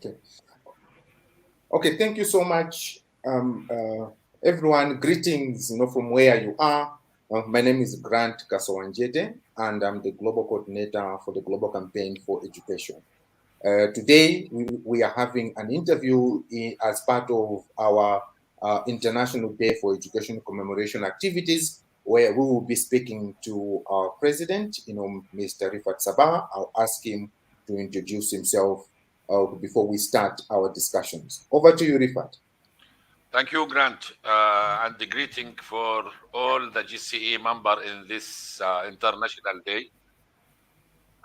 Okay. Okay, thank you so much, everyone. Greetings, from where you are. My name is Grant Kasowanjete, and I'm the Global Coordinator for the Global Campaign for Education. Today, we are having an interview as part of our International Day for Education commemoration activities, where we will be speaking to our president, Mr. Refat Sabbah. I'll ask him to introduce himself before we start our discussions. Over to you, Refat. Thank you, Grant, and the greeting for all the GCE member in this International Day.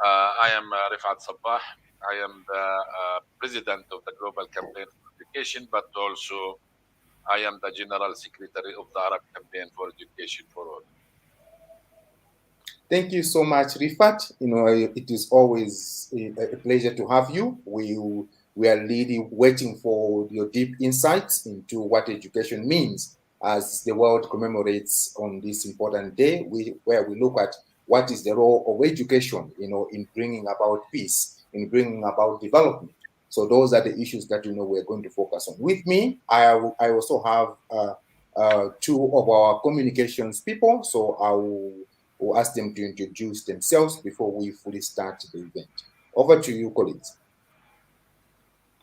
I am Refat Sabbah. I am the president of the Global Campaign for Education, but also I am the General Secretary of the Arab Campaign for Education for All. Thank you so much, Refat. It is always a pleasure to have you. We are really waiting for your deep insights into what education means as the world commemorates on this important day, where we look at what is the role of education, in bringing about peace, in bringing about development. So those are the issues that we're going to focus on. With me, I also have two of our communications people. So we'll ask them to introduce themselves before we fully start the event. Over to you, colleagues.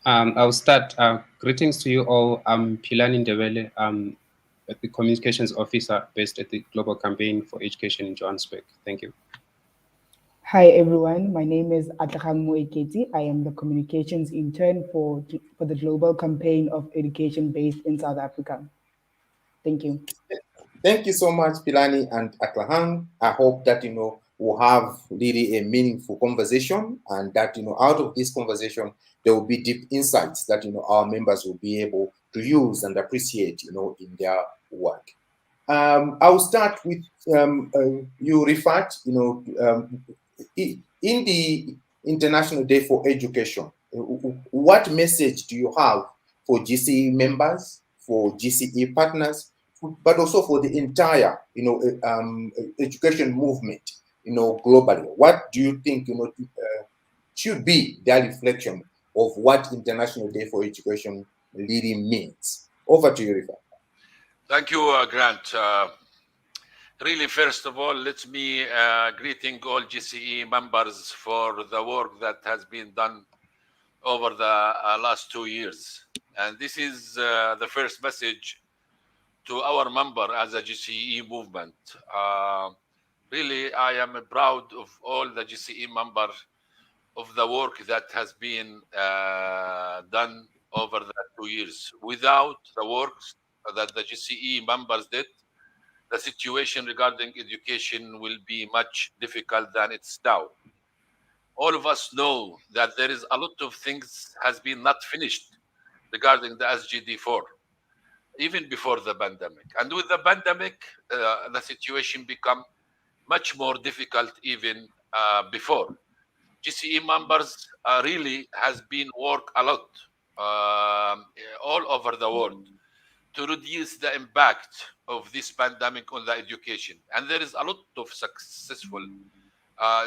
I'll start. Greetings to you all. I'm Philani Ndebele. I'm the Communications Officer based at the Global Campaign for Education in Johannesburg. Thank you. Hi, everyone. My name is Atlahang Moeketi. I am the Communications Intern for the Global Campaign of Education based in South Africa. Thank you. Thank you so much, Philani and Atlahang. I hope that, we'll have really a meaningful conversation, and that, out of this conversation, there will be deep insights that, our members will be able to use and appreciate, in their work. I'll start with you, Refat. In the International Day for Education, what message do you have for GCE members, for GCE partners, but also for the entire, education movement, globally? What do you think, should be their reflection of what International Day for Education really means? Over to you, Refat. Thank you, Grant. Really, first of all, let me greeting all GCE members for the work that has been done over the last 2 years. And this is the first message to our member as a GCE movement. Really, I am proud of all the GCE members of the work that has been done over the 2 years. Without the work that the GCE members did, the situation regarding education will be much difficult than it's now. All of us know that there is a lot of things has been not finished regarding the SGD4, even before the pandemic. And with the pandemic, the situation become much more difficult even before. GCE members really has been work a lot all over the world to reduce the impact of this pandemic on the education. And there is a lot of successful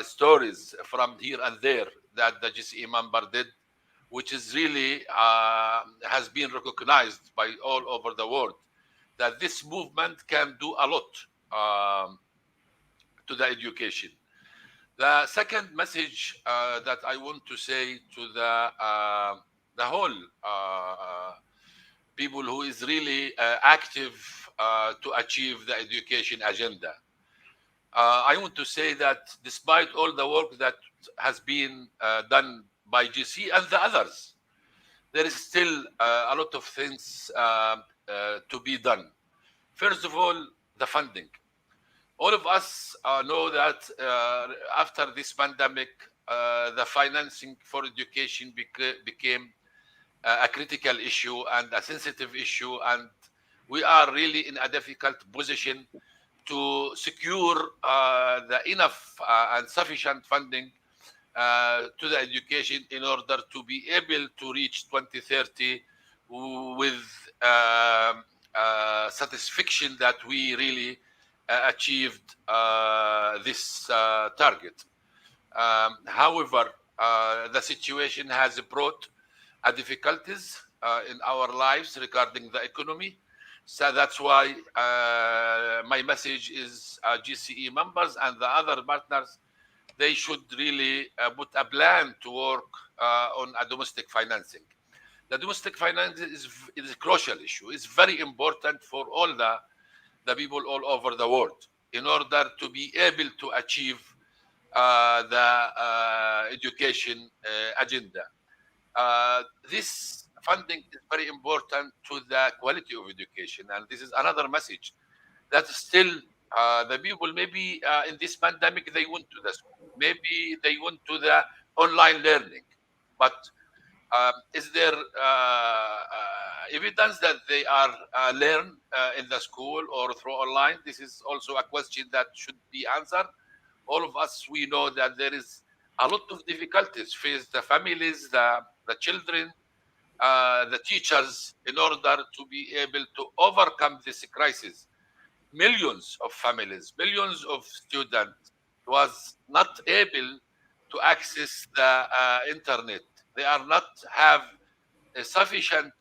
stories from here and there that the GCE member did, which is really has been recognized by all over the world, that this movement can do a lot to the education. The second message that I want to say to the whole people who is really active to achieve the education agenda. I want to say that despite all the work that has been done by GC and the others, there is still a lot of things to be done. First of all, the funding. All of us know that after this pandemic, the financing for education became a critical issue and a sensitive issue, and we are really in a difficult position to secure the enough and sufficient funding to the education in order to be able to reach 2030 with satisfaction that we really achieved this target. However, the situation has brought difficulties in our lives regarding the economy. So that's why my message is GCE members and the other partners, they should really put a plan to work on a domestic financing. The domestic finance is a crucial issue. It's very important for all the people all over the world in order to be able to achieve the education agenda. This funding is very important to the quality of education, and this is another message that still the people maybe in this pandemic they went to the school, maybe they went to the online learning, but is there evidence that they are learn in the school or through online? This is also a question that should be answered. All of us, we know that there is a lot of difficulties faced the families, the children, the teachers, in order to be able to overcome this crisis. Millions of families, millions of students was not able to access the internet. They are not have sufficient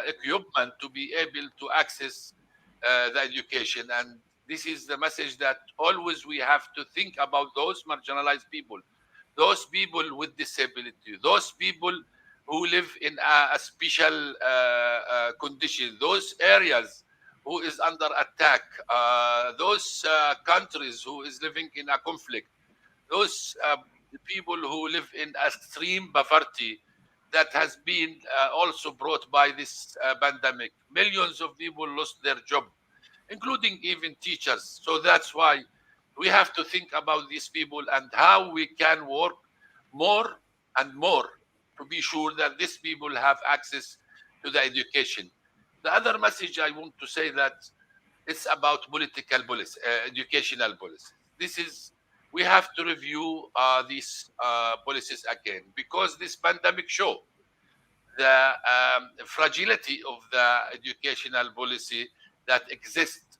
equipment to be able to access the education. And this is the message that always we have to think about those marginalized people, those people with disability, those people who live in a special condition, those areas who is under attack, those countries who is living in a conflict, those people who live in extreme poverty that has been also brought by this pandemic. Millions of people lost their job, including even teachers. So that's why we have to think about these people and how we can work more and more to be sure that these people have access to the education. The other message I want to say that it's about political policy, educational policies. This is, we have to review these policies again, because this pandemic show the fragility of the educational policy that exists.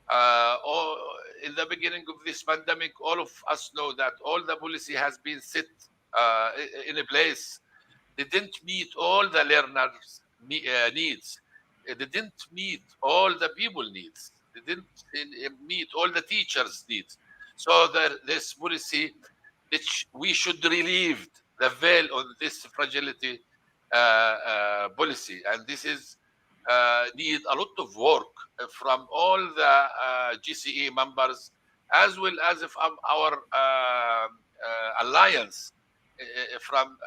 Or in the beginning of this pandemic, all of us know that all the policy has been set in a place. They didn't meet all the learners' needs. They didn't meet all the people needs. They didn't meet all the teachers' needs. So this policy, which we should relieve the veil on this fragility policy, and this is need a lot of work from all the GCE members, as well as from our alliance, from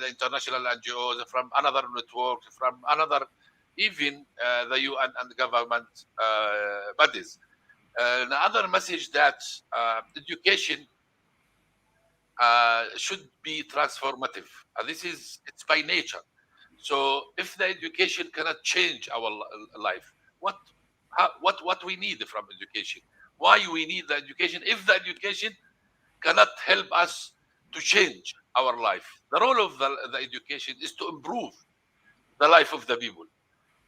the international NGOs, from another network, from another, even the UN and government bodies. Another message that education should be transformative. It's by nature. So if the education cannot change our life, what we need from education? Why we need the education if the education cannot help us to change our life? The role of the education is to improve the life of the people,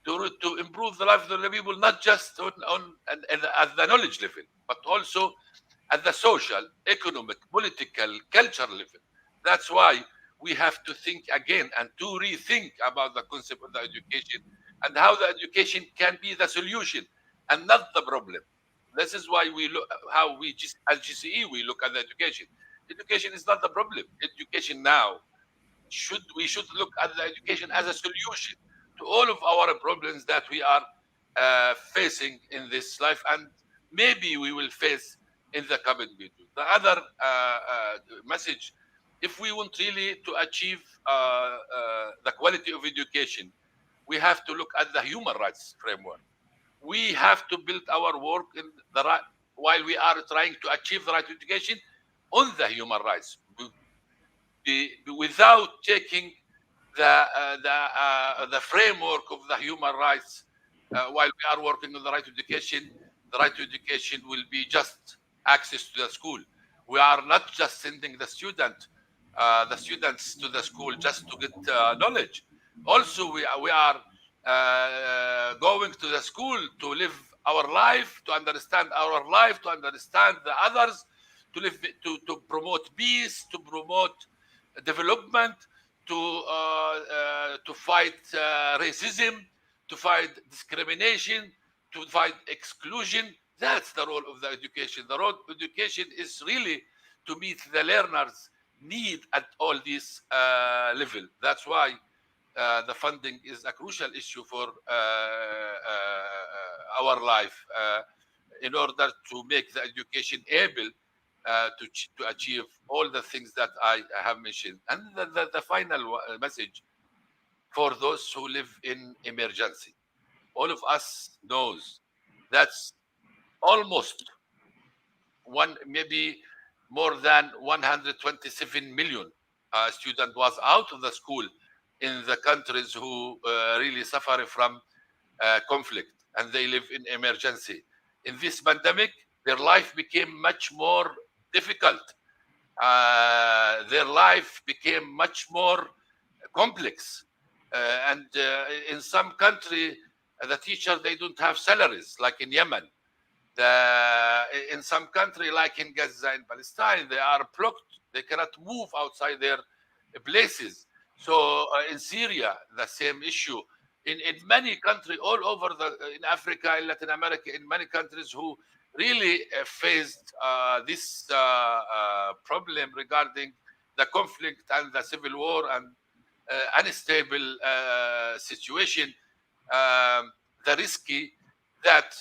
to improve the life of the people, not just at the knowledge level, but also at the social, economic, political, cultural level. That's why we have to think again and to rethink about the concept of the education and how the education can be the solution and not the problem. This is why we look how we as GCE we look at the education. Education is not the problem. Education now we should look at the education as a solution to all of our problems that we are facing in this life, and maybe we will face in the coming video. The other message, if we want really to achieve the quality of education, we have to look at the human rights framework. We have to build our work in the right, while we are trying to achieve the right to education, on the human rights, without taking the framework of the human rights while we are working on the right to education. The right to education will be just access to the school. We are not just sending the students to the school just to get knowledge. Also, we are going to the school to live our life, to understand our life, to understand the others, to live, to promote peace, to promote development, to fight racism, to fight discrimination, to fight exclusion. That's the role of the education. The role of education is really to meet the learner's need at all these level. That's why the funding is a crucial issue for our life in order to make the education able to achieve all the things that I have mentioned. And the final message for those who live in emergency. All of us knows that's almost maybe more than 127 million student was out of the school in the countries who really suffer from conflict, and they live in emergency. In this pandemic, their life became much more difficult. Their life became much more complex. And in some country, the teacher, they don't have salaries, like in Yemen. In some country, like in Gaza, in Palestine, they are blocked. They cannot move outside their places. So in Syria, the same issue. In many countries all over in Africa, in Latin America, in many countries who really faced this problem regarding the conflict and the civil war and unstable situation, the risky that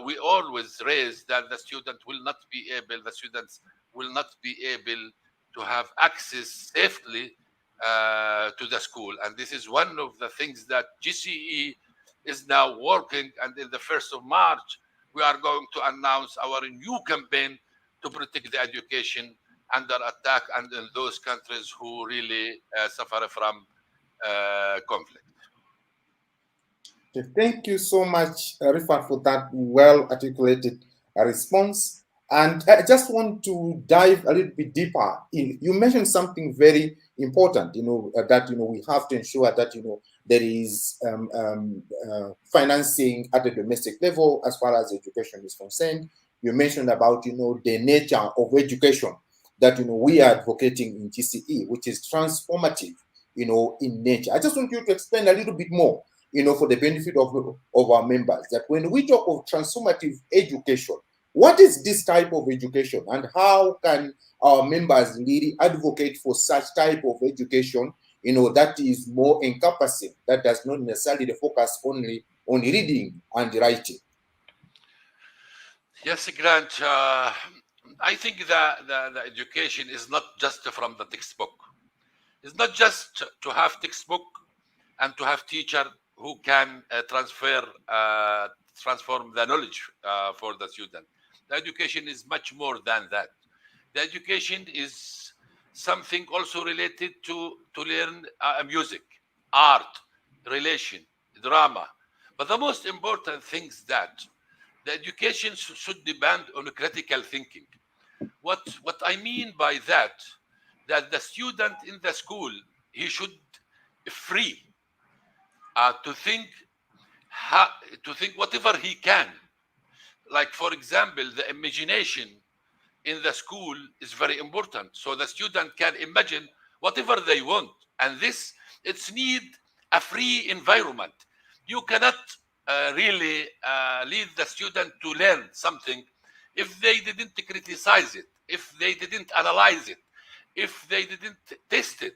we always raise that the students will not be able to have access safely to the school. And this is one of the things that GCE is now working. And in the 1st of March, we are going to announce our new campaign to protect the education under attack and in those countries who really suffer from conflict. Thank you so much, Refat, for that well-articulated response. And I just want to dive a little bit deeper in. You mentioned something very important, that, we have to ensure that, there is financing at the domestic level as far as education is concerned. You mentioned about, the nature of education that, we are advocating in GCE, which is transformative, in nature. I just want you to explain a little bit more, for the benefit of our members, that when we talk of transformative education, what is this type of education, and how can our members really advocate for such type of education, that is more encompassing, that does not necessarily focus only on reading and writing? Yes, Grant. I think that the education is not just from the textbook. It's not just to have textbook and to have teacher who can transform the knowledge for the student. The education is much more than that. The education is something also related to learn music, art, relation, drama. But the most important thing is that the education should depend on critical thinking. What I mean by that the student in the school, he should free to think whatever he can. Like, for example, the imagination in the school is very important. So the student can imagine whatever they want. And it's need a free environment. You cannot really lead the student to learn something if they didn't criticize it, if they didn't analyze it, if they didn't test it.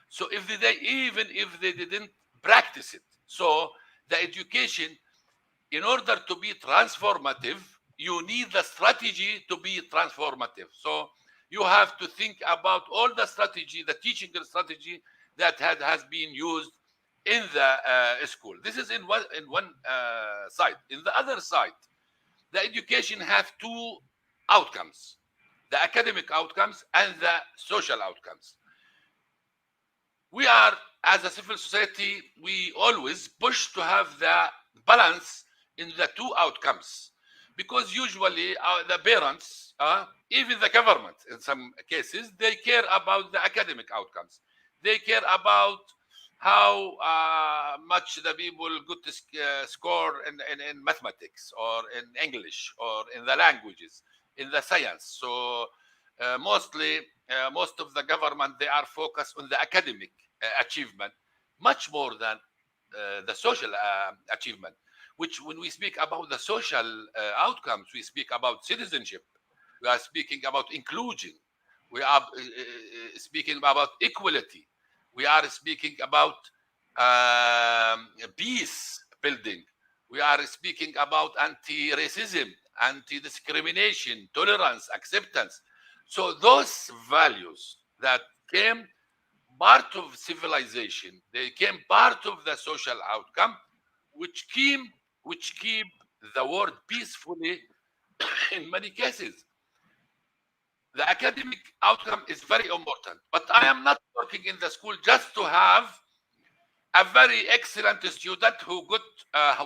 So even if they didn't practice it. So the education, in order to be transformative, you need the strategy to be transformative. So you have to think about all the strategy, the teaching strategy that has been used in the school. This is in one side. In the other side, the education has two outcomes: the academic outcomes and the social outcomes. We are, as a civil society, we always push to have the balance in the two outcomes, because usually the parents, even the government in some cases, they care about the academic outcomes. They care about how much the people good to score in mathematics or in English or in the languages, in the science. So most of the government, they are focused on the academic achievement, much more than the social achievement. Which, when we speak about the social outcomes, we speak about citizenship, we are speaking about inclusion, we are speaking about equality, we are speaking about peace building, we are speaking about anti-racism, anti-discrimination, tolerance, acceptance. So those values that came part of civilization, they came part of the social outcome, which keep the world peacefully in many cases. The academic outcome is very important, but I am not working in the school just to have a very excellent student who got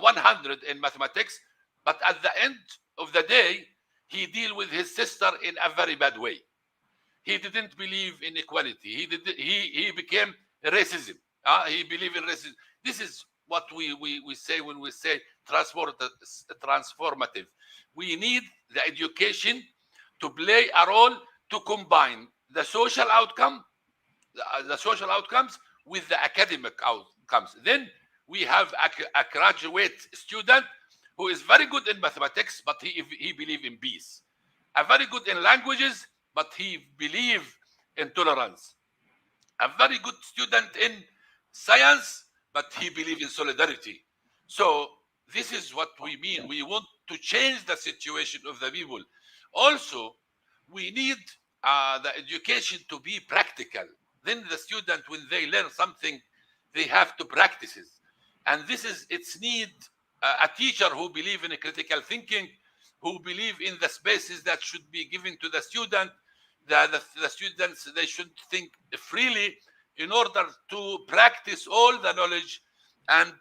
100 in mathematics, but at the end of the day, he deal with his sister in a very bad way. He didn't believe in equality. He became racism. He believed in racism. This is what we say when we say transformative. We need the education to play a role to combine the social outcome, the social outcomes with the academic outcomes. Then we have a graduate student who is very good in mathematics, but he believes in peace. A very good in languages, but he believes in tolerance. A very good student in science, but he believes in solidarity. So this is what we mean. We want to change the situation of the people. Also, we need the education to be practical. Then the student, when they learn something, they have to practice it. And this is its need a teacher who believe in critical thinking, who believe in the spaces that should be given to the student. The students, they should think freely in order to practice all the knowledge, and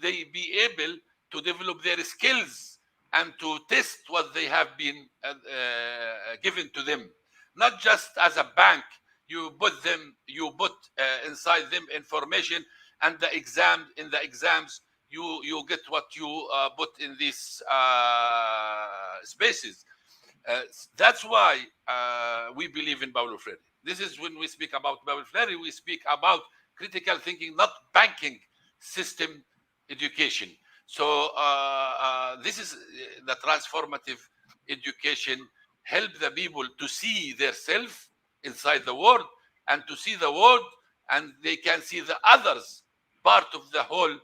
they be able to develop their skills and to test what they have been given to them. Not just as a bank, you put inside them information, and in the exams you get what you put in these spaces. That's why we believe in Paulo Freire. This is when we speak about Paulo Freire, we speak about critical thinking, not banking system education. So this is the transformative education, help the people to see their self inside the world, and to see the world, and they can see the others part of the whole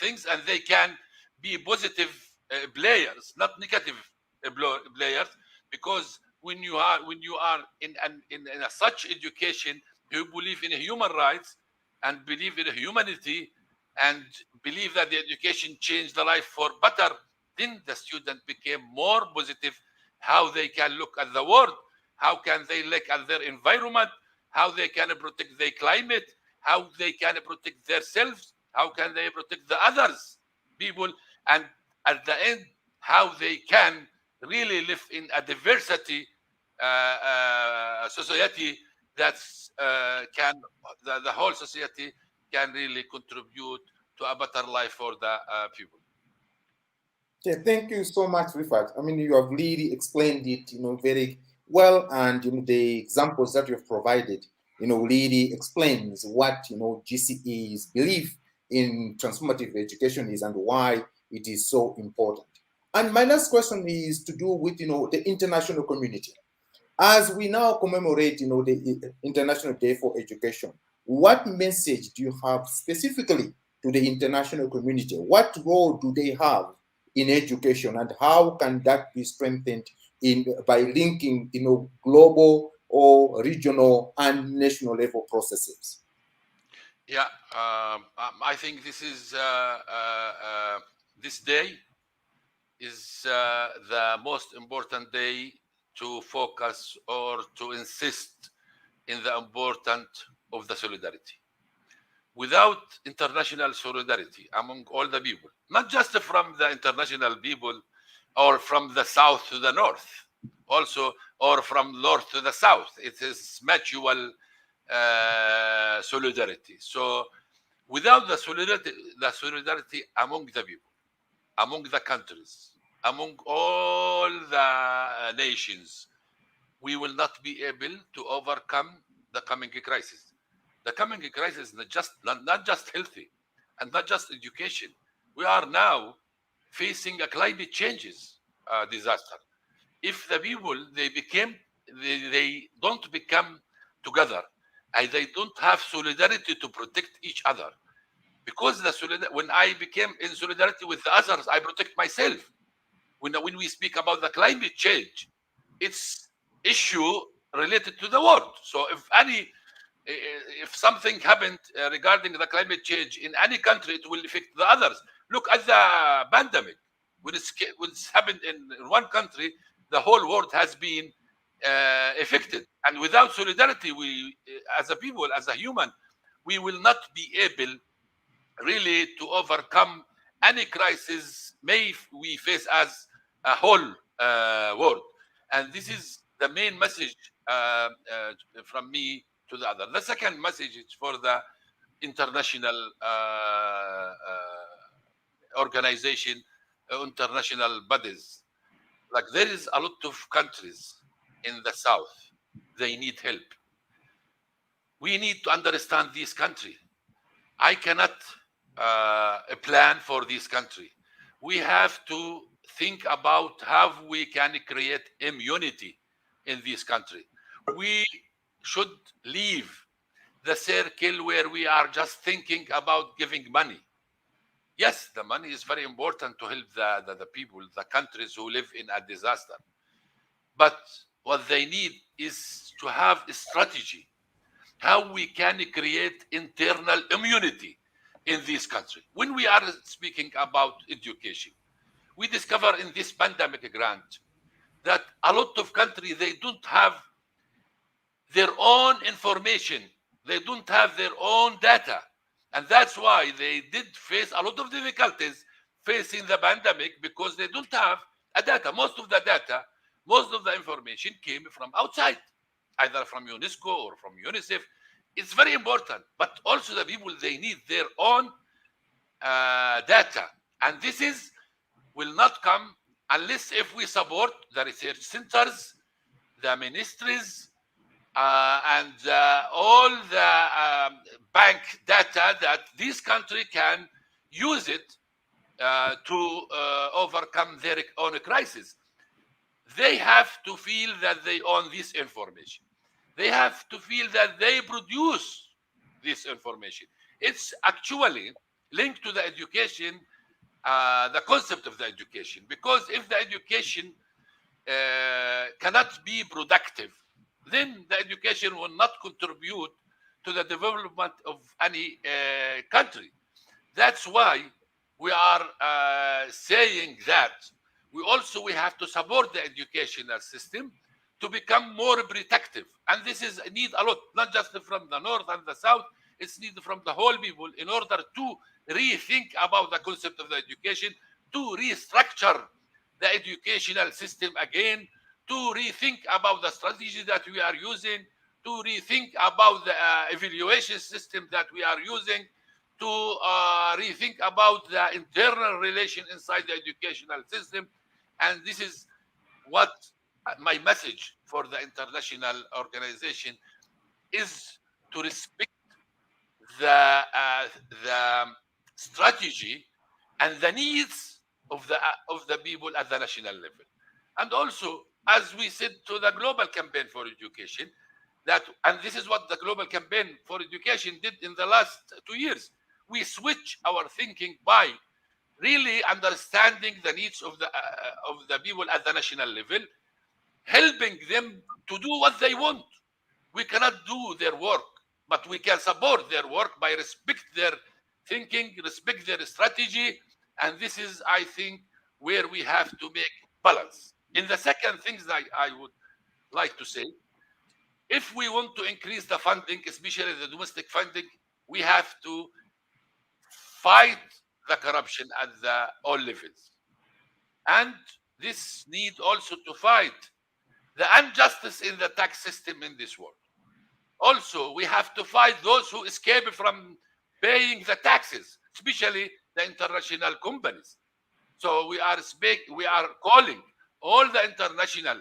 things, and they can be positive players, not negative players. Because when you are in a such education, you believe in human rights and believe in humanity and believe that the education changed the life for better, then the student became more positive, how they can look at the world, how can they look at their environment, how they can protect their climate, how they can protect themselves, how can they protect the others people, and at the end, how they can really live in a diversity society that's the whole society can really contribute to a better life for the people. Yeah, thank you so much, Refat. I mean, you have really explained it, very well, and the examples that you've provided, really explains what GCE's belief in transformative education is and why it is so important. And my last question is to do with the international community. As we now commemorate the International Day for Education, what message do you have specifically to the international community? What role do they have in education, and how can that be strengthened by linking global or regional and national level processes? Yeah, I think this is this day is the most important day to focus or to insist in the importance of the solidarity. Without international solidarity among all the people, not just from the international people or from the south to the north, also, or from north to the south, it is mutual solidarity. So without the solidarity among the people, among the countries, among all the nations, we will not be able to overcome the coming crisis. the coming crisis is not just healthy and not just education. We are now facing a climate changes disaster. If the people they don't become together and they don't have solidarity to protect each other, because when I became in solidarity with the others, I protect myself. When we speak about the climate change, it's issue related to the world. So if something happened regarding the climate change in any country, it will affect the others. Look at the pandemic. When it's happened in one country, the whole world has been affected. And without solidarity, we, as a people, as a human, we will not be able really to overcome any crisis we face as a whole world. And this is the main message from me to the other. The second message is for the international organization, international bodies. Like, there is a lot of countries in the south, they need help. We need to understand this country. I cannot plan for this country. We have to think about how we can create immunity in this country. We should leave the circle where we are just thinking about giving money. Yes, the money is very important to help the people, the countries who live in a disaster. But what they need is to have a strategy, how we can create internal immunity in this country. When we are speaking about education, we discover in this pandemic grant that a lot of countries, they don't have their own information. They don't have their own data. And that's why they did face a lot of difficulties facing the pandemic, because they don't have a data. Most of the data, most of the information came from outside, either from UNESCO or from UNICEF. It's very important, but also the people, they need their own data. And this will not come unless if we support the research centers, the ministries, and all the bank data that this country can use it to overcome their own crisis. They have to feel that they own this information. They have to feel that they produce this information. It's actually linked to the education, the concept of the education, because if the education cannot be productive, then the education will not contribute to the development of any country. That's why we are saying that we have to support the educational system to become more protective. And this is need a lot, not just from the north and the south, it's needed from the whole people in order to rethink about the concept of the education, to restructure the educational system again, to rethink about the strategy that we are using, to rethink about the evaluation system that we are using, to rethink about the internal relation inside the educational system. And this is what my message for the international organization is, to respect the strategy and the needs of the people at the national level. And also, as we said to the Global Campaign for Education, and this is what the Global Campaign for Education did in the last 2 years, we switch our thinking by really understanding the needs of the people at the national level, helping them to do what they want. We cannot do their work, but we can support their work by respect their thinking, respect their strategy. And this is, I think, where we have to make balance. In the second things that I would like to say, if we want to increase the funding, especially the domestic funding, we have to fight the corruption at all levels. And this need also to fight the injustice in the tax system in this world. Also, we have to fight those who escape from paying the taxes, especially the international companies. So we are calling all the international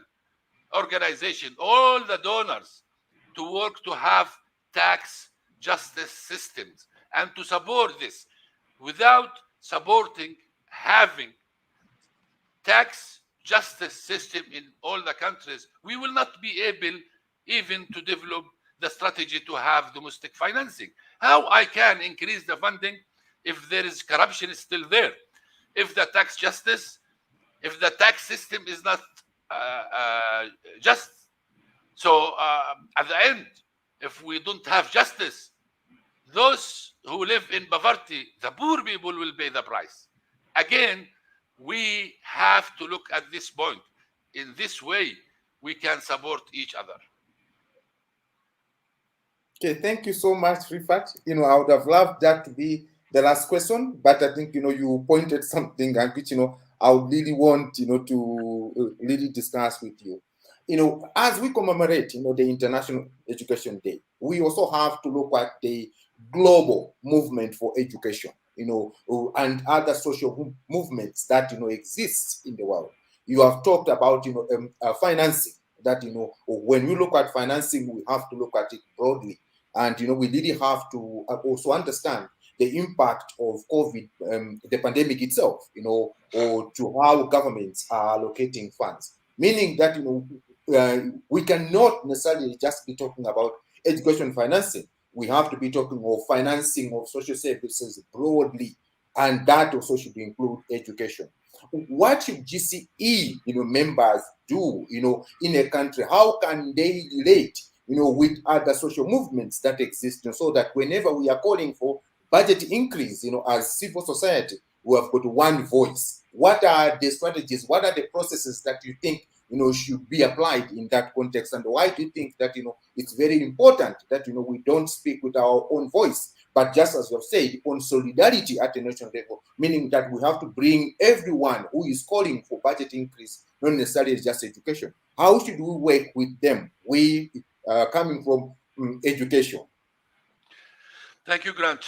organizations, all the donors, to work to have tax justice systems and to support this. Without supporting having tax justice system in all the countries, we will not be able even to develop the strategy to have domestic financing. How I can increase the funding if there is corruption still there, if the tax justice, if the tax system is not just. So at the end, if we don't have justice, those who live in poverty, the poor people will pay the price. Again, we have to look at this point. In this way, we can support each other. Okay, thank you so much, Refat. I would have loved that to be the last question, but I think, you pointed something and which, I would really want, to really discuss with you. As we commemorate, the International Education Day, we also have to look at the global movement for education, and other social movements that, exist in the world. You have talked about, financing, that, when we look at financing, we have to look at it broadly. And, we really have to also understand the impact of COVID, the pandemic itself, or to how governments are allocating funds. Meaning that, we cannot necessarily just be talking about education financing. We have to be talking of financing of social services broadly, and that also should include education. What should GCE, members do, in a country? How can they relate, with other social movements that exist, so that whenever we are calling for budget increase, as civil society, we have got one voice? What are the strategies? What are the processes that you think, should be applied in that context? And why do you think that, it's very important that, we don't speak with our own voice, but just as you have said, on solidarity at a national level, meaning that we have to bring everyone who is calling for budget increase, not necessarily just education? How should we work with them? We coming from education. Thank you, Grant.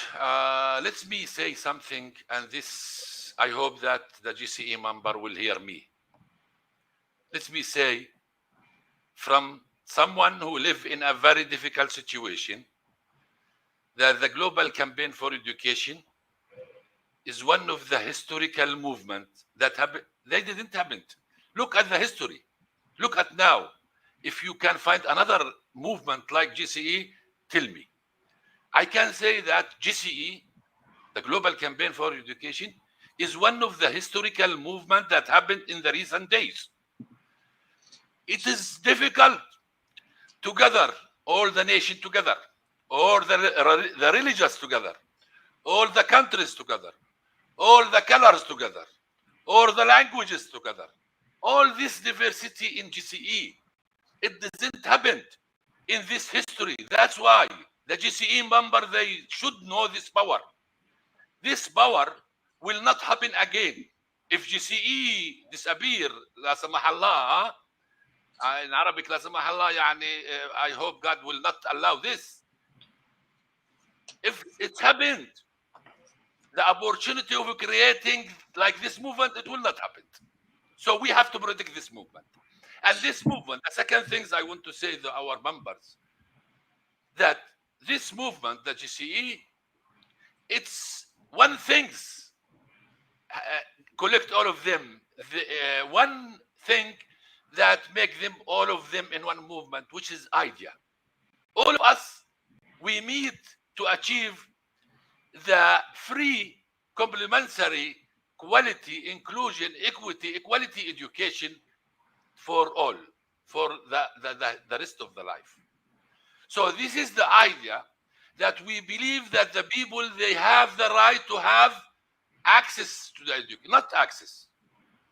Let me say something, and this, I hope that the GCE member will hear me. Let me say, from someone who lives in a very difficult situation, that the Global Campaign for Education is one of the historical movements that happened. They didn't happen. Look at the history. Look at now. If you can find another movement like GCE, tell me. I can say that GCE, the Global Campaign for Education, is one of the historical movements that happened in the recent days. It is difficult to gather all the nation together, or the religious together, all the countries together, all the colors together, all the languages together, all this diversity in GCE. It doesn't happen in this history. That's why the GCE member, they should know this power. This power will not happen again. If GCE disappear, la samah Allah, in Arabic, la samah Allah, I hope God will not allow this. If it happened, the opportunity of creating like this movement, it will not happen. So we have to protect this movement. And this movement, the second things I want to say to our members, that this movement, the GCE, it's one things, collect all of them, one thing that make them, all of them in one movement, which is idea. All of us, we meet to achieve the free, complementary, quality, inclusion, equity, equality education for all, for the rest of the life. So this is the idea, that we believe that the people, they have the right to have access to the education, not access.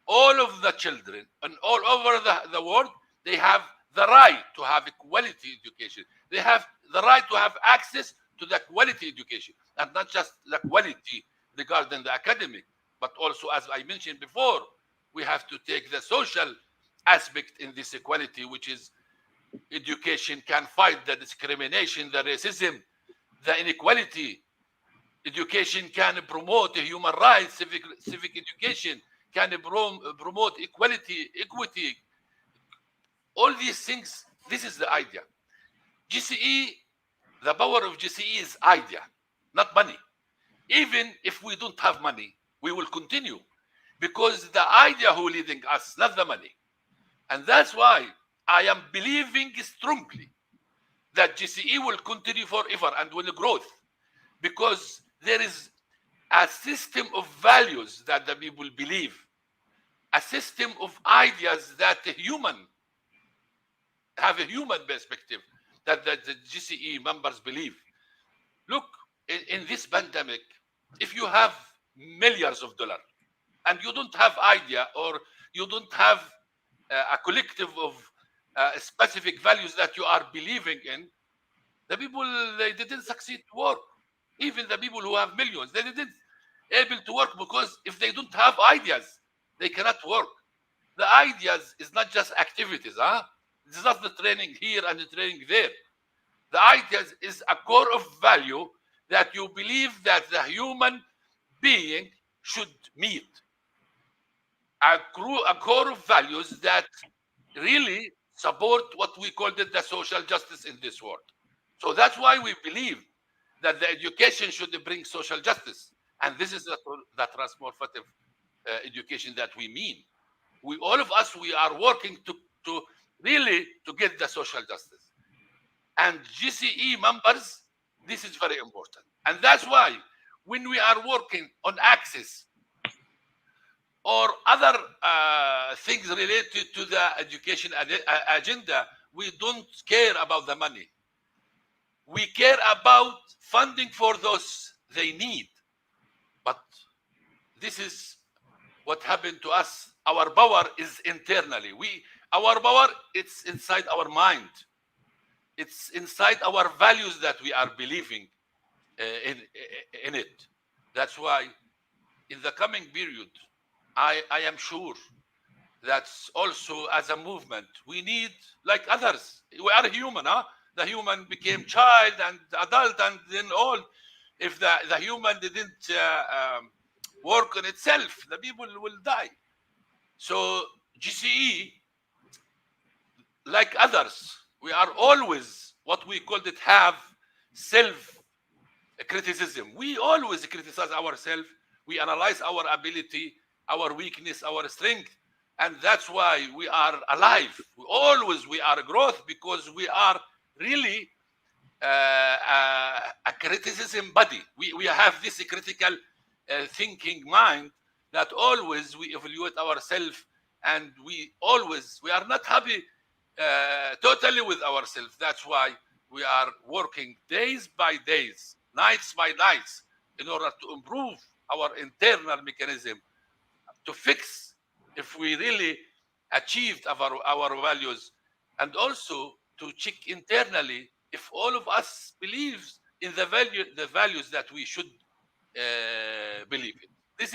All of the children and all over the world, they have the right to have equality education. They have the right to have access to the quality education, and not just the quality regarding the academic, but also, as I mentioned before, we have to take the social aspect in this equality, which is education can fight the discrimination, the racism, the inequality. Education can promote human rights, civic education can promote equality, equity. All these things, this is the idea. GCE, The power of GCE is idea, not money. Even if we don't have money, we will continue because the idea who leading us, not the money. And that's why I am believing strongly that GCE will continue forever and will grow, because there is a system of values that the people believe, a system of ideas that have a human perspective that the GCE members believe. Look, in this pandemic, if you have millions of dollars and you don't have idea, or you don't have a collective of specific values that you are believing in, the people, they didn't succeed to work. Even the people who have millions, they didn't able to work, because if they don't have ideas, they cannot work. The ideas is not just activities, It's not the training here and the training there. The ideas is a core of value that you believe that the human being should meet. A core of values that really support what we call the social justice in this world. So that's why we believe that the education should bring social justice. And this is the transformative education that we mean. All of us, we are working to really to get the social justice. And GCE members, this is very important. And that's why when we are working on access or other things related to the education agenda, we don't care about the money. We care about funding for those they need. But this is what happened to us. Our power is internally. Our power, it's inside our mind. It's inside our values that we are believing in it. That's why in the coming period, I am sure that also as a movement, we need, like others, we are human, The human became child and adult and then all. If the human didn't work on itself, the people will die. So GCE, like others, we are always what we called it have self-criticism. We always criticize ourselves. We analyze our ability, our weakness, our strength. And that's why we are alive. We are growth, because we are really a criticism body. We have this critical thinking mind that always we evaluate ourselves, and we are not happy totally with ourselves. That's why we are working days by days, nights by nights, in order to improve our internal mechanism to fix if we really achieved our values, and also to check internally if all of us believes in the values that we should believe in. This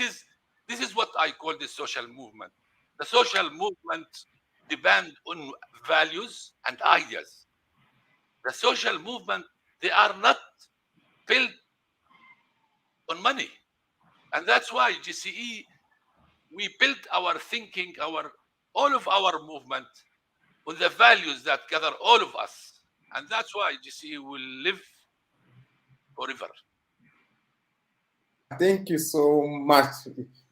is what I call the social movement. The social movement depend on values and ideas. The social movement, they are not built on money. And that's why GCE, we built our thinking, all of our movement on the values that gather all of us. And that's why GCE will live forever. Thank you so much,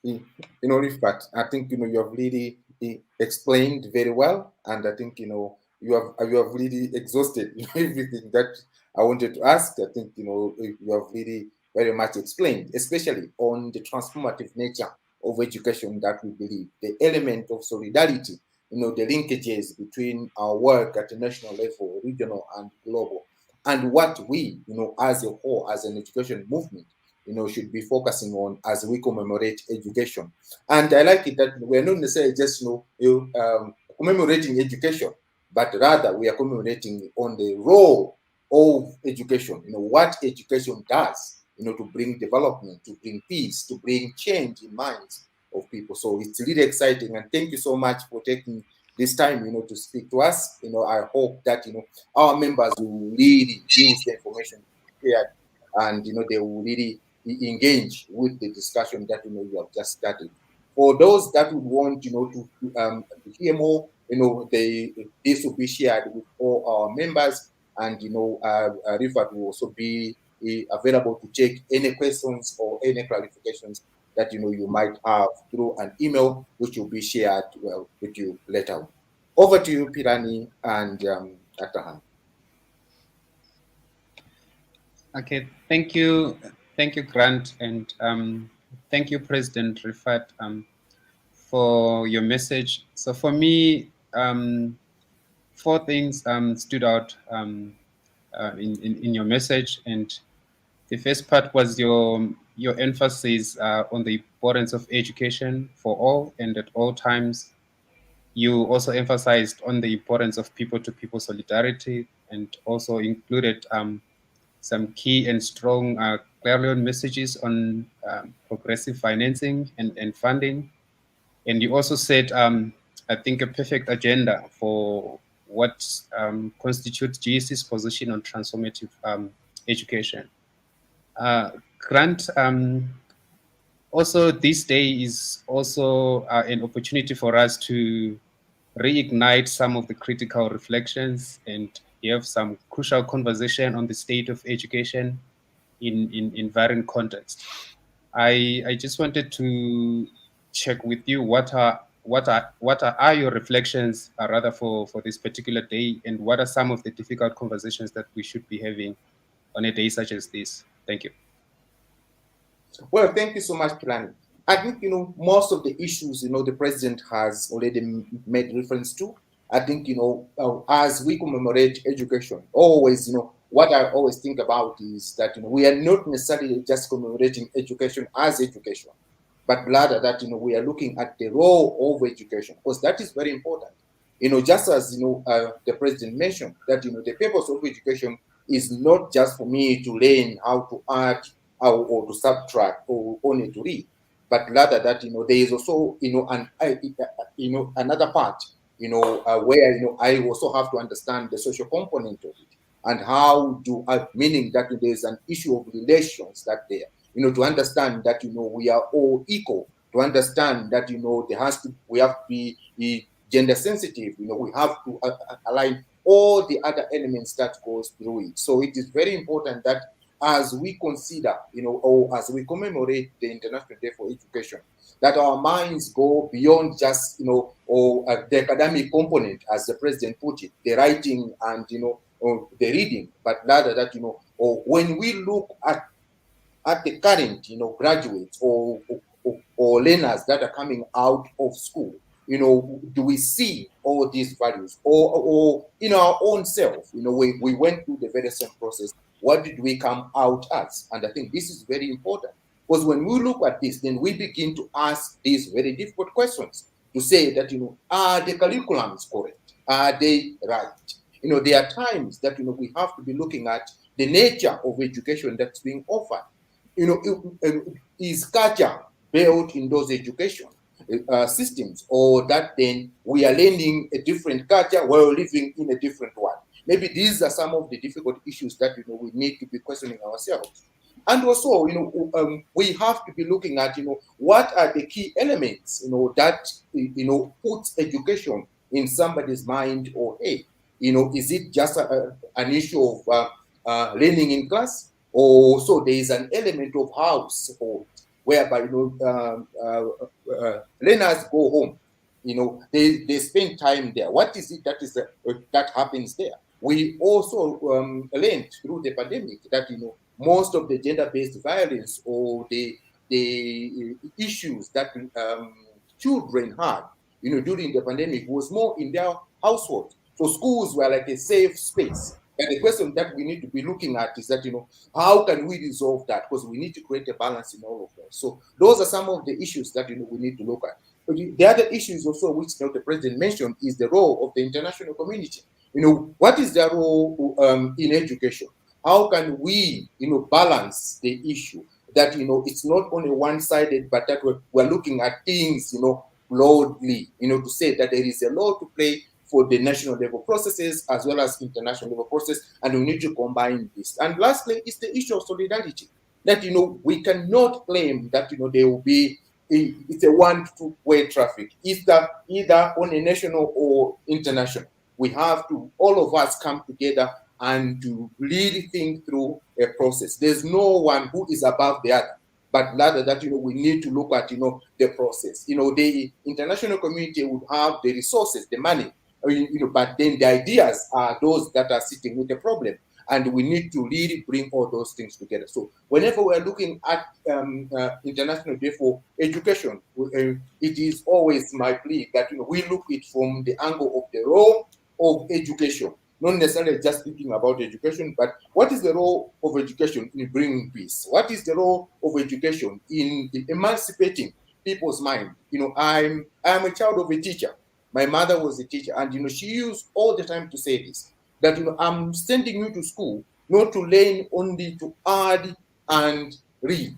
Refat. I think, you have really explained very well. And I think, you have really exhausted everything that I wanted to ask. I think, you have really very much explained, especially on the transformative nature of education that we believe, the element of solidarity, the linkages between our work at the national level, regional and global, and what we, as a whole, as an education movement, should be focusing on as we commemorate education. And I like it that we're not necessarily just, commemorating education, but rather we are commemorating on the role of education, what education does, to bring development, to bring peace, to bring change in minds of people. So it's really exciting. And thank you so much for taking this time, to speak to us. I hope that, our members will really use the information shared, and, they will really engage with the discussion that, you have just started. For those that would want, to hear more, this will be shared with all our members. and Refat will also be available to take any questions or any clarifications that you might have through an email, which will be shared with you later on. Over to you, Pirani and Dr. Han. Okay, thank you, Grant, and thank you, President Refat, for your message. So for me, 4 things stood out in your message, and the first part was your emphasis on the importance of education for all and at all times. You also emphasized on the importance of people-to-people solidarity, and also included some key and strong clarion messages on progressive financing and funding. And you also said, I think, a perfect agenda for what constitutes GCE's position on transformative education. Grant, also this day is also an opportunity for us to reignite some of the critical reflections and have some crucial conversation on the state of education in varying contexts. I just wanted to check with you what are your reflections rather for this particular day, and what are some of the difficult conversations that we should be having on a day such as this? Thank you. Well, thank you so much, Pirani. I think, most of the issues, the president has already made reference to. I think, as we commemorate education, always, what I always think about is that, we are not necessarily just commemorating education as education, but rather that, we are looking at the role of education, because that is very important. Just as, the president mentioned, that, the purpose of education is not just for me to learn how to add or to subtract or only to read, but rather that there is also another part where I also have to understand the social component of it, and how do meaning that there is an issue of relations that there, to understand that we are all equal, to understand that we have to be gender sensitive, we have to align all the other elements that goes through it. So it is very important that as we consider, or as we commemorate the International Day for Education, that our minds go beyond just, the academic component, as the president put it, the writing and, the reading, but rather that, or when we look at the current, graduates or learners that are coming out of school, do we see all these values, or in our own self, we went through the very same process. What did we come out as? And I think this is very important, because when we look at this, then we begin to ask these very difficult questions to say that, are the curriculums correct? Are they right? There are times that, we have to be looking at the nature of education that's being offered. Is culture built in those education systems, or that then we are learning a different culture while living in a different one? Maybe these are some of the difficult issues that we need to be questioning ourselves. And also, we have to be looking at, what are the key elements, that puts education in somebody's mind or head. Is it just an issue of learning in class, or so there is an element of household whereby learners go home. They spend time there. What is it that happens there? We also learned through the pandemic that most of the gender-based violence or the issues that children had during the pandemic was more in their household. So schools were like a safe space. And the question that we need to be looking at is that how can we resolve that? Because we need to create a balance in all of that. So those are some of the issues that we need to look at. But the other issues also, which the president mentioned, is the role of the international community. What is their role in education? How can we, balance the issue that, it's not only one-sided, but that we're looking at things, broadly, to say that there is a role to play for the national level processes as well as international level process, and we need to combine this. And lastly, is the issue of solidarity. That, we cannot claim that, there will be it's a one-way traffic, either on a national or international. We have to, all of us, come together and to really think through a process. There's no one who is above the other, but rather that, we need to look at, the process. The international community would have the resources, the money, but then the ideas are those that are sitting with the problem. And we need to really bring all those things together. So whenever we're looking at International Day for Education, it is always my plea that we look at it from the angle of the role of education, not necessarily just thinking about education, but what is the role of education in bringing peace? What is the role of education in emancipating people's mind? I'm a child of a teacher. My mother was a teacher, and she used all the time to say this, that I'm sending you to school not to learn only to add and read,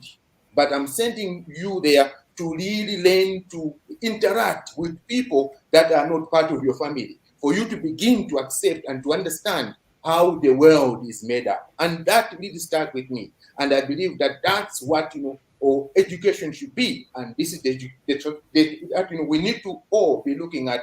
but I'm sending you there to really learn to interact with people that are not part of your family, for you to begin to accept and to understand how the world is made up. And that really starts with me. And I believe that that's what, or education should be. And this is we need to all be looking at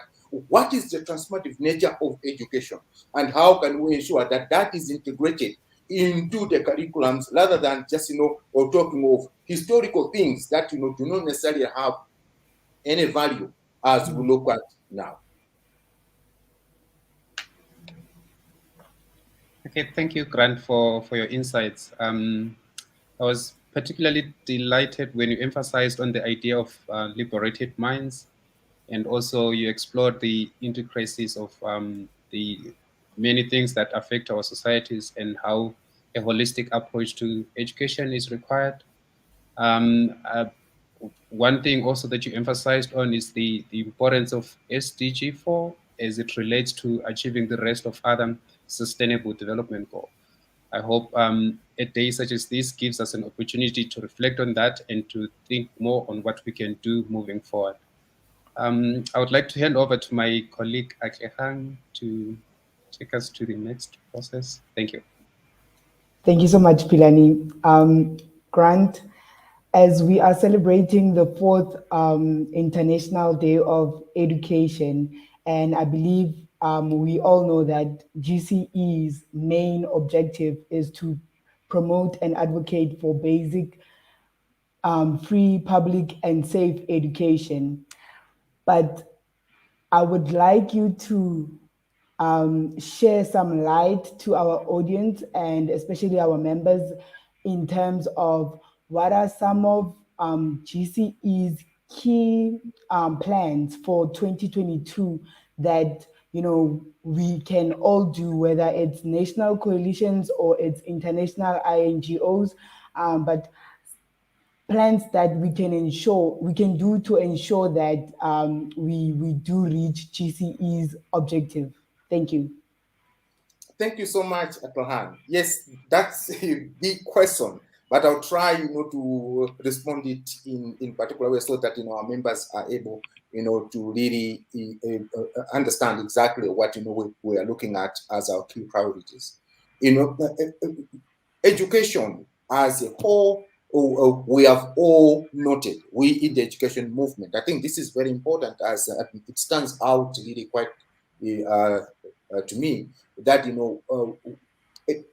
what is the transformative nature of education, and how can we ensure that that is integrated into the curriculums, rather than just, or talking of historical things that, do not necessarily have any value as we look at now. Okay, thank you, Grant, for your insights. I was particularly delighted when you emphasized on the idea of liberated minds, and also you explored the intricacies of the many things that affect our societies and how a holistic approach to education is required. One thing also that you emphasized on is the importance of SDG 4 as it relates to achieving the rest of other sustainable development goals. I hope a day such as this gives us an opportunity to reflect on that and to think more on what we can do moving forward. I would like to hand over to my colleague Aklehang to take us to the next process. Thank you. Thank you so much, Pilani. Grant, as we are celebrating the 4th International Day of Education, and I believe we all know that GCE's main objective is to promote and advocate for basic, free, public, and safe education. But I would like you to share some light to our audience, and especially our members, in terms of what are some of GCE's key plans for 2022 that we can all do, whether it's national coalitions or it's international INGOs, but plans that we can do to ensure that we do reach GCE's objective. Thank you. Thank you so much, Aklehang. Yes, that's a big question, but I'll try, to respond it in particular way so that our members are able, to really understand exactly what we are looking at as our key priorities. Education as a whole, we have all noted, we in the education movement. I think this is very important, as it stands out really quite to me, that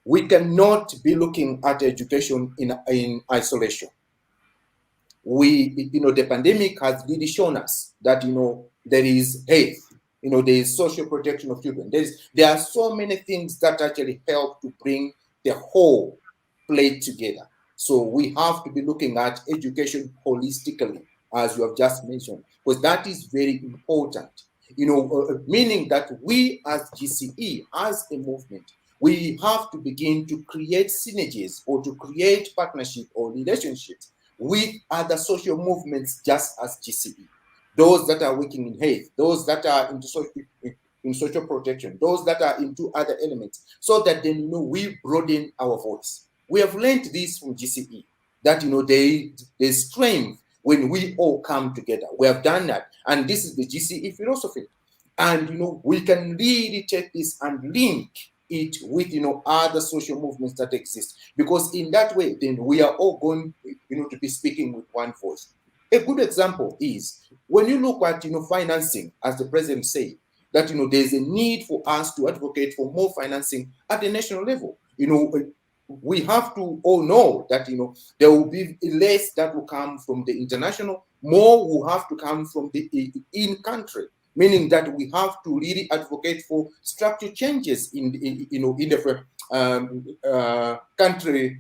we cannot be looking at education in isolation. The pandemic has really shown us that there is health, there is social protection of children. There are so many things that actually help to bring the whole plate together. So we have to be looking at education holistically, as you have just mentioned, because that is very important. Meaning that we as GCE, as a movement, we have to begin to create synergies or to create partnership or relationships with other social movements, just as GCE. Those that are working in health, those that are into social protection, those that are into other elements, so that then we broaden our voice. We have learned this from GCE, that there's strength when we all come together. We have done that, and this is the GCE philosophy. And we can really take this and link it with other social movements that exist, because in that way then we are all going to be speaking with one voice. A good example is when you look at financing, as the president said, that there's a need for us to advocate for more financing at the national level. We have to all know that there will be less that will come from the international, more will have to come from the in-country, meaning that we have to really advocate for structural changes in the country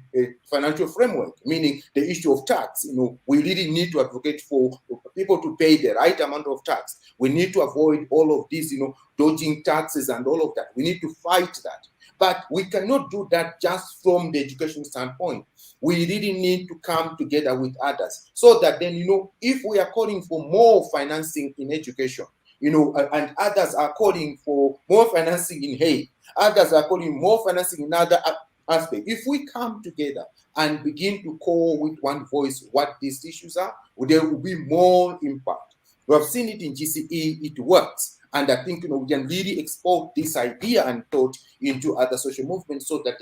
financial framework, meaning the issue of tax. We really need to advocate for people to pay the right amount of tax. We need to avoid all of these, dodging taxes and all of that. We need to fight that. But we cannot do that just from the education standpoint. We really need to come together with others so that then, if we are calling for more financing in education, and others are calling for more financing in health, others are calling more financing in other aspects. If we come together and begin to call with one voice what these issues are, there will be more impact. We have seen it in GCE, it works. And I think we can really export this idea and thought into other social movements so that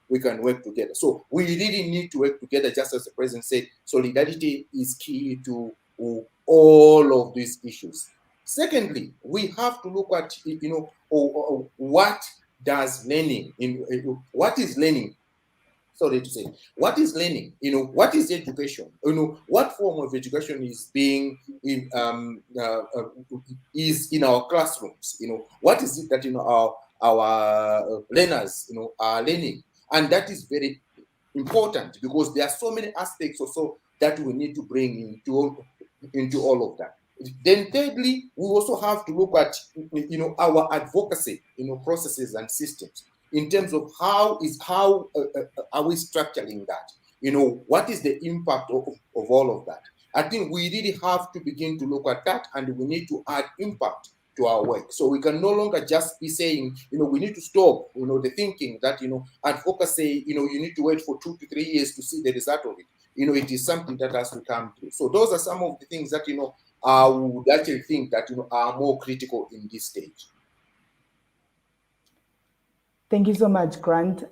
we can work together. So we really need to work together, just as the president said. Solidarity is key to all of these issues. Secondly, we have to look at what does learning what is learning? Sorry to say, what is learning? What is education? What form of education is being is in our classrooms? What is it that our learners are learning? And that is very important because there are so many aspects also that we need to bring into all of that. Then thirdly, we also have to look at our advocacy processes and systems in terms of how are we structuring that? What is the impact of all of that? I think we really have to begin to look at that, and we need to add impact to our work. So we can no longer just be saying, we need to stop, the thinking that, advocacy, you need to wait for 2 to 3 years to see the result of it. It is something that has to come through. So those are some of the things that, I would actually think that, are more critical in this stage. Thank you so much, Grant.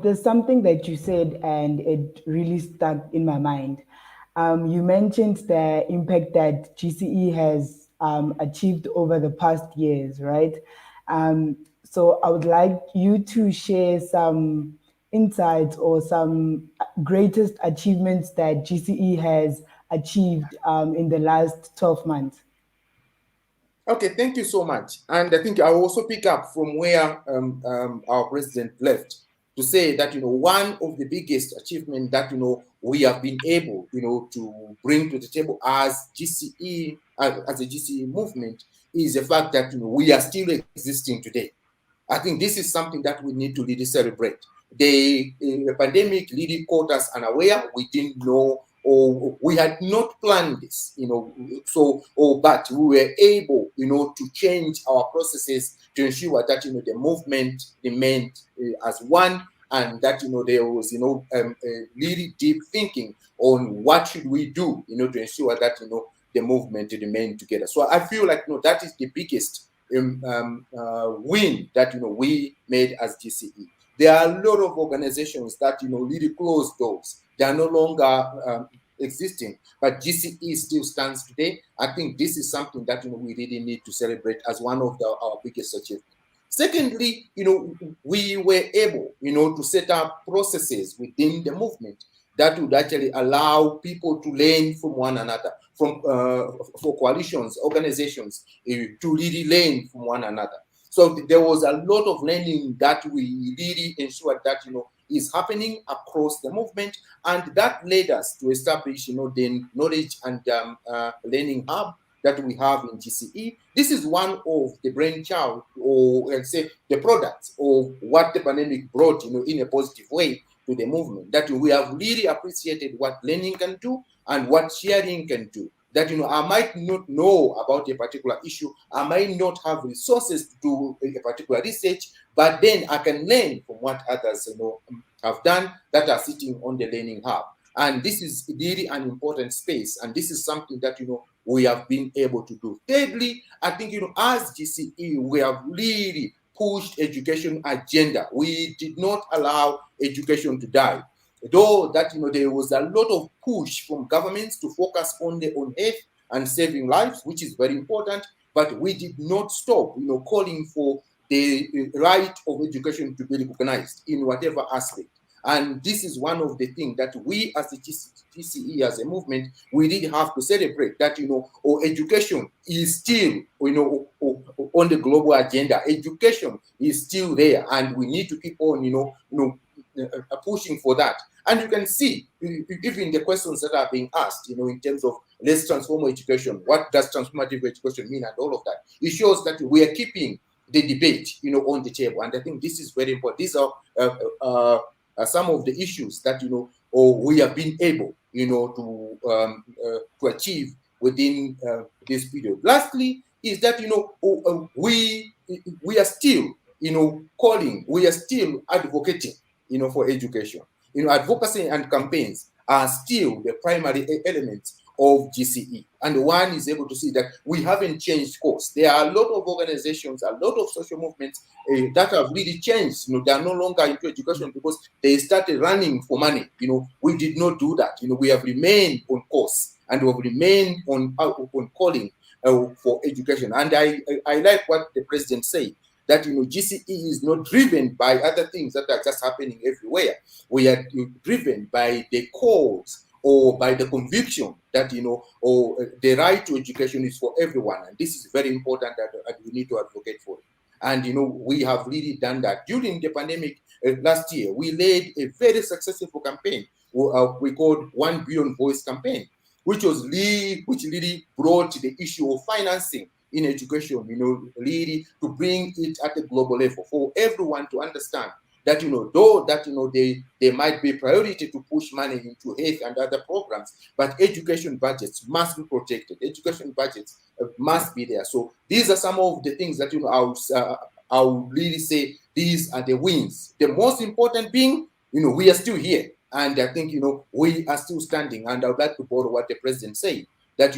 There's something that you said, and it really stuck in my mind. You mentioned the impact that GCE has achieved over the past years, right? So I would like you to share some insights or some greatest achievements that GCE has achieved in the last 12 months. Okay, thank you so much. And I think I'll also pick up from where our president left to say that, one of the biggest achievements that, we have been able, to bring to the table as GCE, as a GCE movement, is the fact that, we are still existing today. I think this is something that we need to really celebrate. The pandemic really caught us unaware. We didn't know, or we had not planned this, but we were able, to change our processes to ensure that, the movement remained as one, and that, there was, really deep thinking on what should we do, to ensure that, the movement remained together. So I feel like, that is the biggest win that, we made as GCE. There are a lot of organizations that, really closed doors. They are no longer existing, but GCE still stands today. I think this is something that, we really need to celebrate as one of our biggest achievements. Secondly, we were able, to set up processes within the movement that would actually allow people to learn from one another, from for coalitions, organizations, to really learn from one another. So there was a lot of learning that we really ensured that, is happening across the movement, and that led us to establish, the knowledge and learning hub that we have in GCE. This is one of the brainchild, or let's say the products of what the pandemic brought, in a positive way to the movement, that we have really appreciated what learning can do and what sharing can do. That, I might not know about a particular issue, I might not have resources to do a particular research, but then I can learn from what others, have done that are sitting on the learning hub. And this is really an important space, and this is something that, we have been able to do. Thirdly, I think, as GCE, we have really pushed education agenda. We did not allow education to die. Though that, there was a lot of push from governments to focus on health and saving lives, which is very important. but we did not stop, calling for the right of education to be recognized in whatever aspect. And this is one of the things that we as the GCE, as a movement, we really have to celebrate, that, our education is still, on the global agenda. Education is still there, and we need to keep on, pushing for that. And you can see, even the questions that are being asked, in terms of let's transform education, what does transformative education mean, and all of that. It shows that we are keeping the debate, on the table. And I think this is very important. These are some of the issues that, we have been able, to achieve within this period. Lastly, is that, we are still, calling, we are still advocating, for education. Advocacy and campaigns are still the primary elements of GCE. And one is able to see that we haven't changed course. There are a lot of organizations, a lot of social movements that have really changed. They are no longer into education because they started running for money. We did not do that. We have remained on course, and we have remained on calling for education. And I like what the president said, that GCE is not driven by other things that are just happening everywhere. We are driven by the cause, or by the conviction that or the right to education is for everyone, and this is very important, that we need to advocate for it. And we have really done that during the pandemic. Last year, we led a very successful campaign we called 1 Billion Voice campaign, which really brought the issue of financing in education, really to bring it at a global level for everyone to understand that, though that, they might be priority to push money into health and other programs, but education budgets must be protected. Education budgets must be there. So these are some of the things that, I would really say these are the wins. The most important being, we are still here. And I think, we are still standing. And I would like to borrow what the president said, that,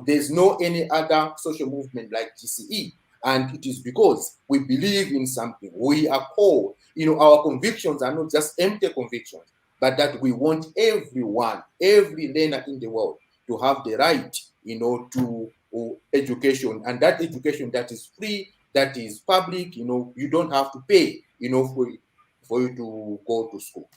there's no any other social movement like GCE. And it is because we believe in something. We are called, our convictions are not just empty convictions, but that we want everyone, every learner in the world to have the right, to education, and that education that is free, that is public, you don't have to pay, for you to go to school.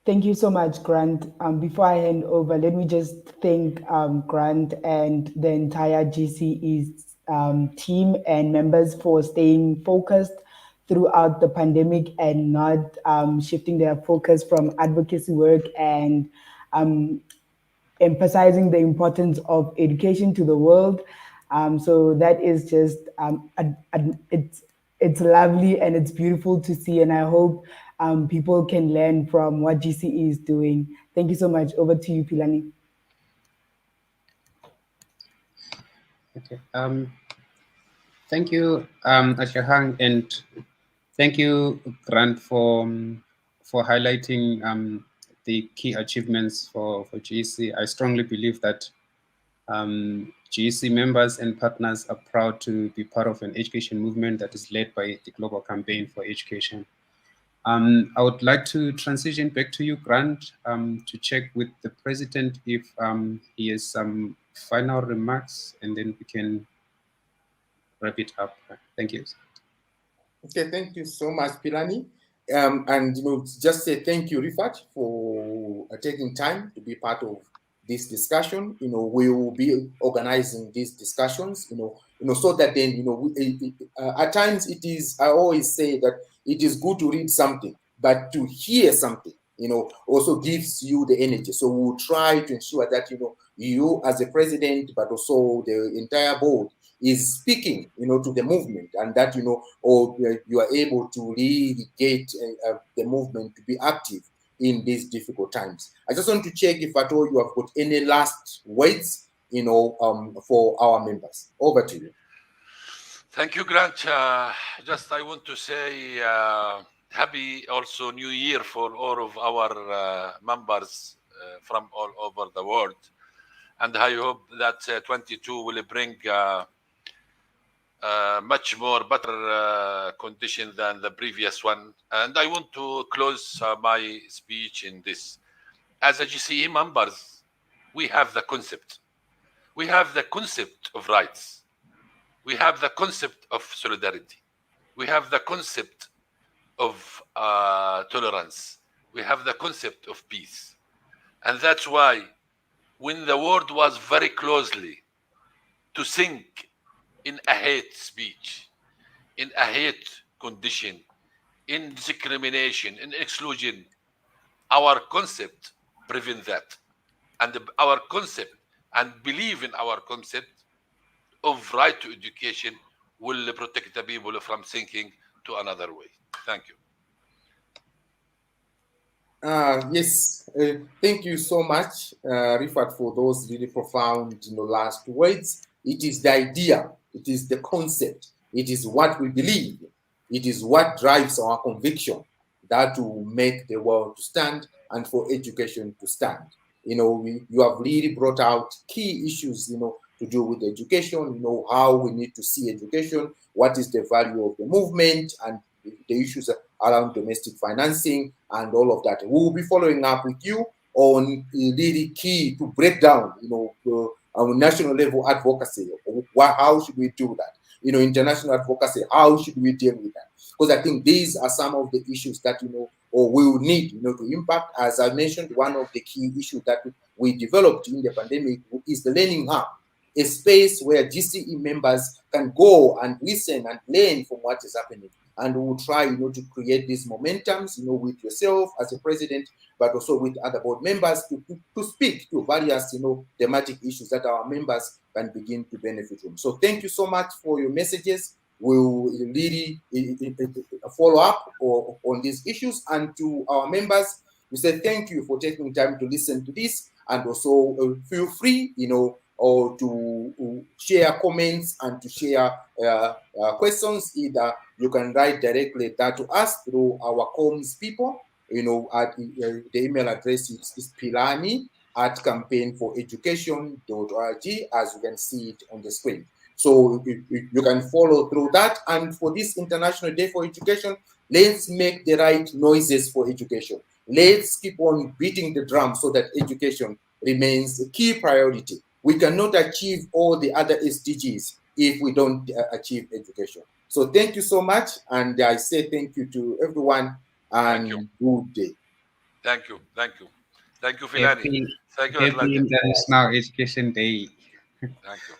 Thank you so much, Grant. Before I hand over, let me just thank Grant and the entire GCE team and members for staying focused throughout the pandemic and not shifting their focus from advocacy work and emphasizing the importance of education to the world. So that is just, it's lovely and it's beautiful to see, and I hope people can learn from what GCE is doing. Thank you so much. Over to you, Philani. Okay. Thank you, Ashahang, and thank you, Grant, for highlighting the key achievements for GCE. I strongly believe that GCE members and partners are proud to be part of an education movement that is led by the Global Campaign for Education. I would like to transition back to you, Grant, to check with the president if he has some final remarks, and then we can wrap it up. Thank you. Okay, thank you so much, Pilani. And just say thank you, Refat, for taking time to be part of this discussion. We will be organizing these discussions, so that then, at times it is, I always say that it is good to read something, but to hear something, also gives you the energy. So we'll try to ensure that, you as a president, but also the entire board is speaking, to the movement, and that, or you are able to really get the movement to be active in these difficult times. I just want to check if at all you have got any last words, for our members. Over to you. Thank you, Grant. Just I want to say happy also New Year for all of our members from all over the world. And I hope that 22 will bring much more better condition than the previous one. And I want to close my speech in this. As a GCE members, we have the concept. we have the concept of rights. We have the concept of solidarity. We have the concept of tolerance. We have the concept of peace. And that's why when the world was very closely to sink in a hate speech, in a hate condition, in discrimination, in exclusion, our concept prevent that. And our concept and believe in our concept of right to education will protect the people from sinking to another way. Thank you. Yes, thank you so much, Refat, for those really profound, last words. It is the idea, it is the concept, it is what we believe, it is what drives our conviction that will make the world to stand and for education to stand. You have really brought out key issues, to do with education, how we need to see education, what is the value of the movement, and the issues around domestic financing and all of that. We will be following up with you on really key to break down, our national level advocacy. How should we do that? International advocacy, how should we deal with that? Because I think these are some of the issues that, or we will need, to impact. As I mentioned, one of the key issues that we developed in the pandemic is the Learning Hub, a space where GCE members can go and listen and learn from what is happening. And we will try, to create these momentums, with yourself as a president, but also with other board members to speak to various, thematic issues that our members can begin to benefit from. So thank you so much for your messages. We'll really follow up on these issues. And to our members, we say thank you for taking time to listen to this, and also feel free, or to share comments and to share questions. Either you can write directly that to us through our comms people, at the email address is pilani@campaignforeducation.org, as you can see it on the screen. So you can follow through that. And for this International Day for Education, let's make the right noises for education. Let's keep on beating the drum so that education remains a key priority. We cannot achieve all the other SDGs if we don't achieve education. So thank you so much. And I say thank you to everyone, and good day. Thank you. Thank you. Thank you, Filani. Thank you, Happy International Education Day. Thank you.